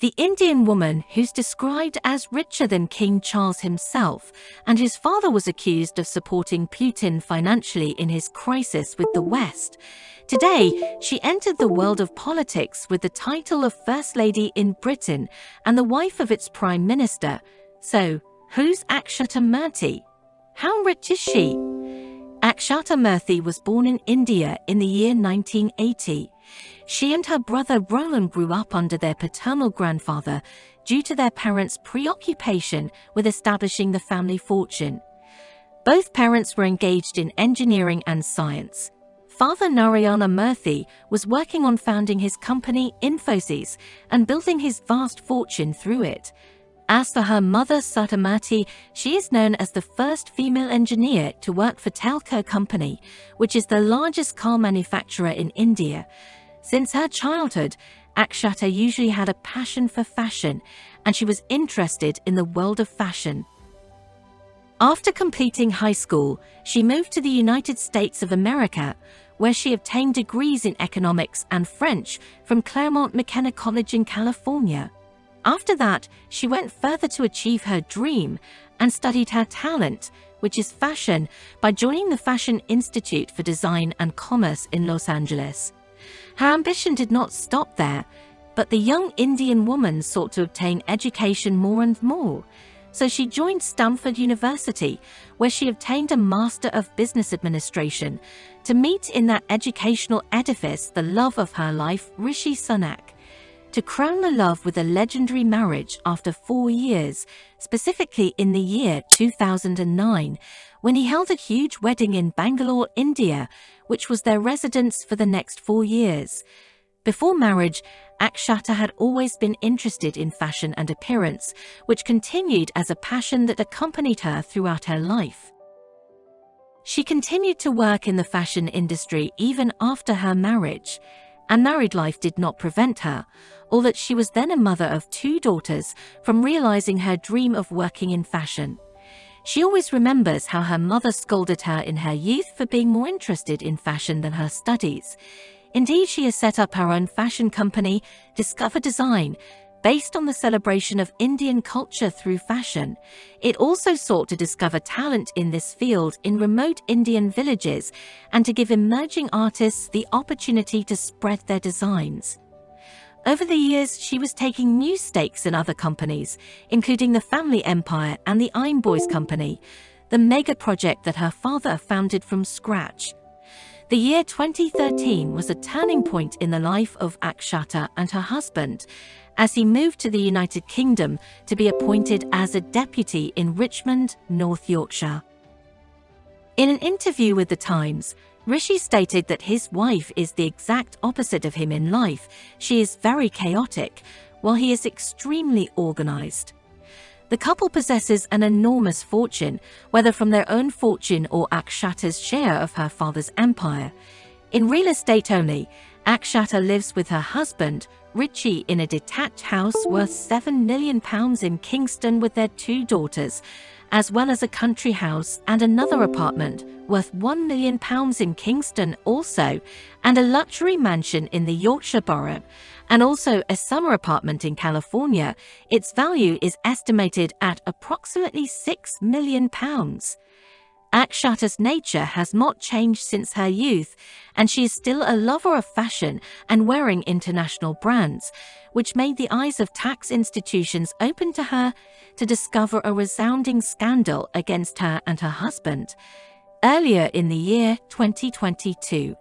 the Indian woman who's described as richer than King Charles himself, and whose father was accused of supporting Putin financially in his crisis with the West. Today, she entered the world of politics with the title of First Lady in Britain and the wife of its Prime Minister. So, who's Akshata Murty? How rich is she? Akshata Murty was born in India in the year 1980. She and her brother Roland grew up under their paternal grandfather due to their parents' preoccupation with establishing the family fortune. Both parents were engaged in engineering and science. Father Narayana Murthy was working on founding his company Infosys and building his vast fortune through it. As for her mother Sata Murty, she is known as the first female engineer to work for Telco Company, which is the largest car manufacturer in India. Since her childhood, Akshata usually had a passion for fashion, and she was interested in the world of fashion. After completing high school, she moved to the United States of America, where she obtained degrees in economics and French from Claremont McKenna College in California. After that, she went further to achieve her dream and studied her talent, which is fashion, by joining the Fashion Institute for Design and Commerce in Los Angeles. Her ambition did not stop there, but the young Indian woman sought to obtain education more and more. So she joined Stanford University, where she obtained a Master of Business Administration, to meet in that educational edifice the love of her life, Rishi Sunak. To crown the love with a legendary marriage after 4 years, specifically in the year 2009, when he held a huge wedding in Bangalore, India, which was their residence for the next 4 years. Before marriage, Akshata had always been interested in fashion and appearance, which continued as a passion that accompanied her throughout her life. She continued to work in the fashion industry even after her marriage, and married life did not prevent her, although she was then a mother of 2 daughters, from realizing her dream of working in fashion. She always remembers how her mother scolded her in her youth for being more interested in fashion than her studies. Indeed, she has set up her own fashion company, Discover Design, based on the celebration of Indian culture through fashion. It also sought to discover talent in this field in remote Indian villages and to give emerging artists the opportunity to spread their designs. Over the years, she was taking new stakes in other companies, including the Family Empire and the I'm Boys Company, the mega project that her father founded from scratch. The year 2013 was a turning point in the life of Akshata and her husband, as he moved to the United Kingdom to be appointed as a deputy in Richmond, North Yorkshire. In an interview with The Times, Rishi stated that his wife is the exact opposite of him in life. She is very chaotic, while he is extremely organized. The couple possesses an enormous fortune, whether from their own fortune or Akshata's share of her father's empire. In real estate only, Akshata lives with her husband, Rishi, in a detached house worth £7 million in Kingston with their 2 daughters, as well as a country house and another apartment worth £1 million in Kingston also, and a luxury mansion in the Yorkshire borough, and also a summer apartment in California. Its value is estimated at approximately £6 million. Akshata's nature has not changed since her youth, and she is still a lover of fashion and wearing international brands, which made the eyes of tax institutions open to her to discover a resounding scandal against her and her husband earlier in the year 2022.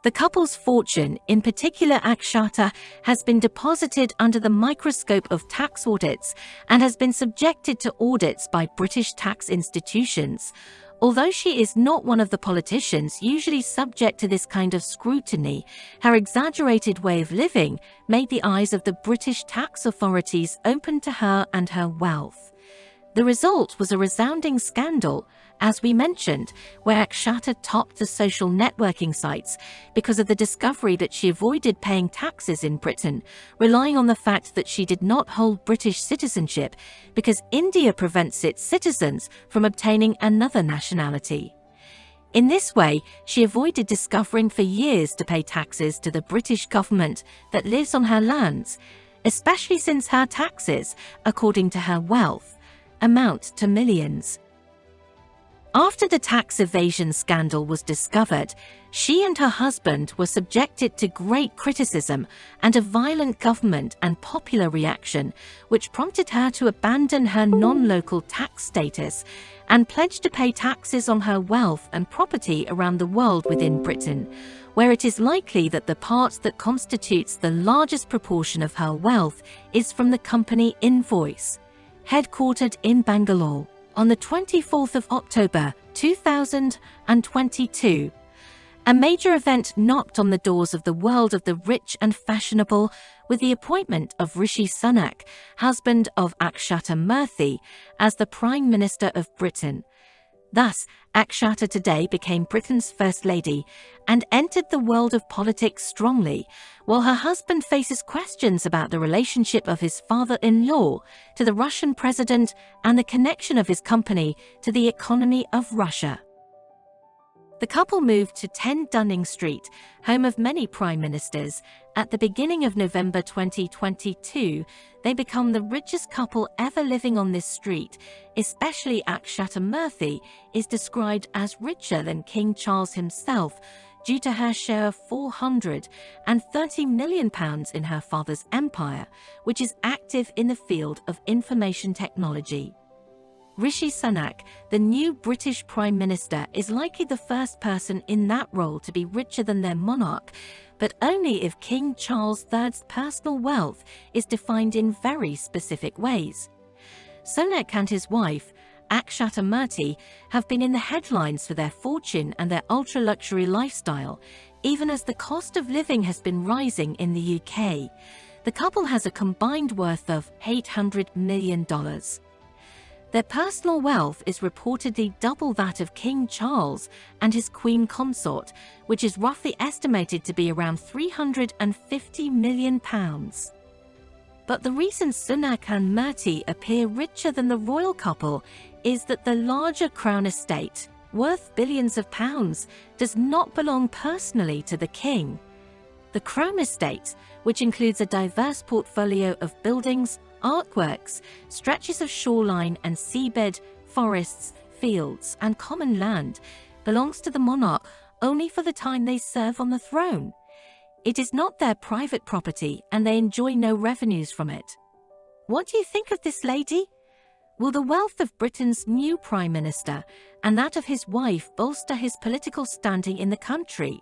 The couple's fortune, in particular Akshata, has been deposited under the microscope of tax audits and has been subjected to audits by British tax institutions. Although she is not one of the politicians usually subject to this kind of scrutiny, her exaggerated way of living made the eyes of the British tax authorities open to her and her wealth. The result was a resounding scandal, as we mentioned, where Akshata topped the social networking sites because of the discovery that she avoided paying taxes in Britain, relying on the fact that she did not hold British citizenship because India prevents its citizens from obtaining another nationality. In this way, she avoided discovering for years to pay taxes to the British government that lives on her lands. especially since her taxes, according to her wealth, amount to millions. After the tax evasion scandal was discovered, she and her husband were subjected to great criticism and a violent government and popular reaction, which prompted her to abandon her non-local tax status and pledge to pay taxes on her wealth and property around the world within Britain, where it is likely that the part that constitutes the largest proportion of her wealth is from the company Invoice, headquartered in Bangalore. On the 24th of October 2022, a major event knocked on the doors of the world of the rich and fashionable with the appointment of Rishi Sunak, husband of Akshata Murty, as the Prime Minister of Britain. Thus, Akshata today became Britain's First Lady and entered the world of politics strongly, while her husband faces questions about the relationship of his father-in-law to the Russian president and the connection of his company to the economy of Russia. The couple moved to 10 Downing Street, home of many prime ministers. At the beginning of November 2022, they become the richest couple ever living on this street. Especially Akshata Murty is described as richer than King Charles himself due to her share of £430 million in her father's empire, which is active in the field of information technology. Rishi Sunak, the new British Prime Minister, is likely the first person in that role to be richer than their monarch, but only if King Charles III's personal wealth is defined in very specific ways. Sunak and his wife, Akshata Murty, have been in the headlines for their fortune and their ultra-luxury lifestyle, even as the cost of living has been rising in the UK. The couple has a combined worth of $800 million. Their personal wealth is reportedly double that of King Charles and his queen consort, which is roughly estimated to be around £350 million. But the reason Sunak and Murty appear richer than the royal couple is that the larger crown estate, worth billions of pounds, does not belong personally to the king. The crown estate, which includes a diverse portfolio of buildings, artworks, stretches of shoreline and seabed, forests, fields, and common land, belongs to the monarch only for the time they serve on the throne. It is not their private property and they enjoy no revenues from it. What do you think of this lady? Will the wealth of Britain's new Prime Minister and that of his wife bolster his political standing in the country?